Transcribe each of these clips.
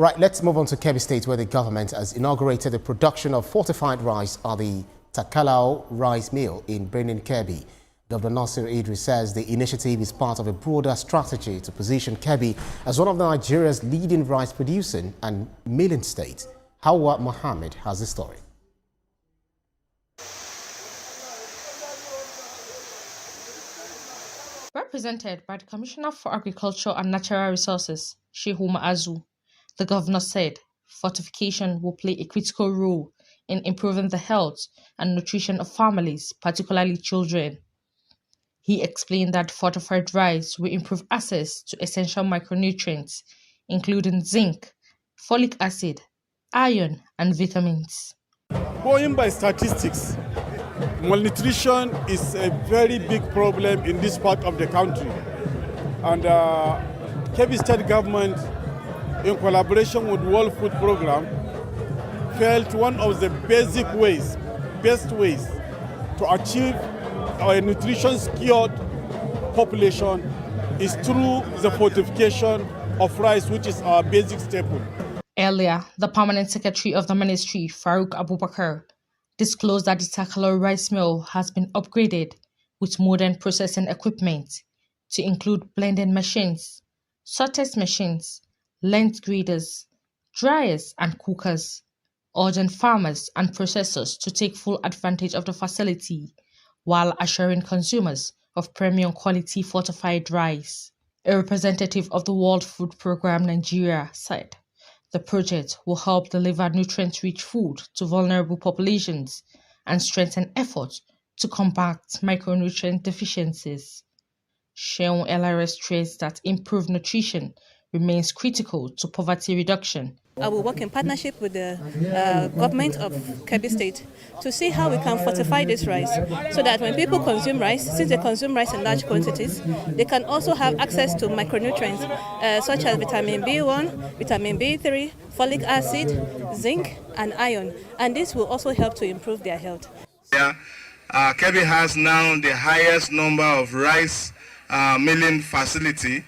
Right, let's move on to Kebbi State, where the government has inaugurated the production of fortified rice at the Takalau rice mill in Birnin Kebbi. Governor Nasir Idris says the initiative is part of a broader strategy to position Kebbi as one of Nigeria's leading rice producing and milling states. Hawa Mohammed has the story. Represented by the Commissioner for Agriculture and Natural Resources, Shehu Ma'azu, the governor said fortification will play a critical role in improving the health and nutrition of families, particularly children. He explained that fortified rice will improve access to essential micronutrients, including zinc, folic acid, iron, and vitamins. Going by statistics, malnutrition is a very big problem in this part of the country. And Kebbi State government, in collaboration with World Food Program, felt one of the best ways to achieve our nutrition-secured population is through the fortification of rice, which is our basic staple. Earlier, the permanent secretary of the ministry, Farouk Abubakar, disclosed that the Takalau rice mill has been upgraded with modern processing equipment to include blending machines, sorters machines, length graders, dryers, and cookers, urging farmers and processors to take full advantage of the facility while assuring consumers of premium quality fortified rice. A representative of the World Food Program Nigeria said the project will help deliver nutrient-rich food to vulnerable populations and strengthen efforts to combat micronutrient deficiencies. Shehu LRS stressed that improved nutrition remains critical to poverty reduction. I will work in partnership with the government of Kebbi State to see how we can fortify this rice so that when people consume rice, since they consume rice in large quantities, they can also have access to micronutrients such as vitamin B1, vitamin B3, folic acid, zinc, and iron. And this will also help to improve their health. Kebbi has now the highest number of rice milling facility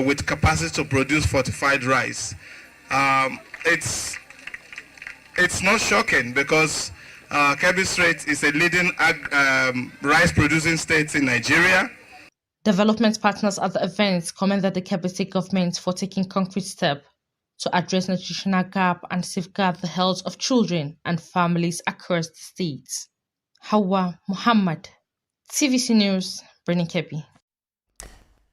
with capacity to produce fortified rice. It's not shocking because Kebbi State is a leading rice producing state in Nigeria. Development partners at the event commended the Kebbi State government for taking concrete steps to address nutritional gap and safeguard the health of children and families across the state. Hawa Muhammad, TVC News, Birnin Kebbi.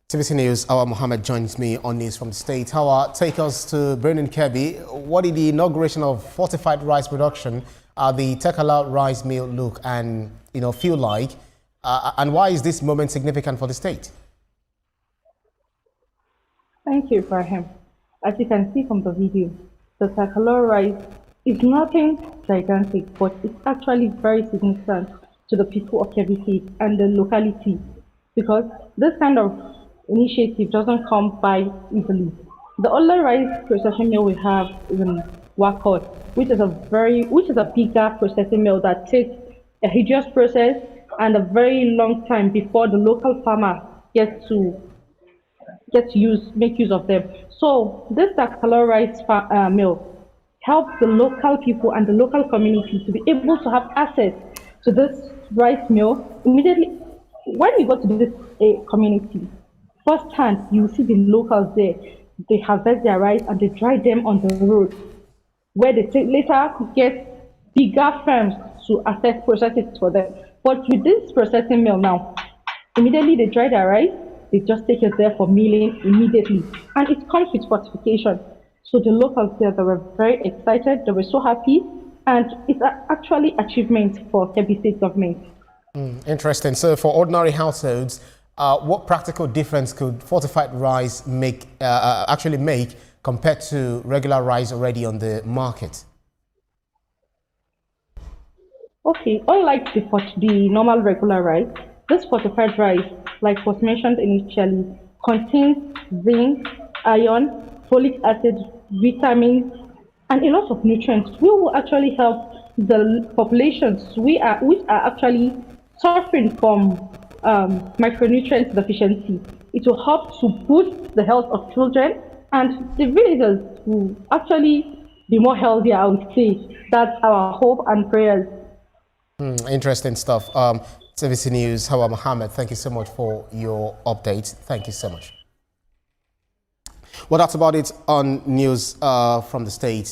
TVC News, Hawa Mohammed joins me on news from the state. Hawa, take us to Birnin Kebbi. What did the inauguration of fortified rice production at the Takalau rice mill look and feel like? And why is this moment significant for the state? Thank you, Ibrahim. As you can see from the video, the Takalau rice is nothing gigantic, but it's actually very significant to the people of Kebbi State and the locality, because this kind of initiative doesn't come by easily. The only rice processing mill we have is in Wakot, which is a bigger processing mill that takes a hideous process and a very long time before the local farmer gets to make use of them. So this Takalau rice mill helps the local people and the local community to be able to have access to this rice mill immediately. When you go to this community, firsthand, you see the locals there. They harvest their rice and they dry them on the road, where they later get bigger firms to process it for them. But with this processing mill now, immediately they dry their rice, they just take it there for milling immediately. And it comes with fortification. So the locals there, they were very excited, they were so happy, and it's actually achievement for Kebbi State government. Interesting. So for ordinary households, what practical difference could fortified rice actually make compared to regular rice already on the market? Okay, unlike the normal regular rice, this fortified rice, like was mentioned initially, contains zinc, iron, folic acid, vitamins, and a lot of nutrients, which will actually help the populations which are actually suffering from micronutrient deficiency. It will help to boost the health of children and the villagers will actually be more healthier, I would say. That's our hope and prayers. Interesting stuff. TVC News, Hawa Mohammed, thank you so much for your update. Thank you so much. Well, that's about it on news from the state.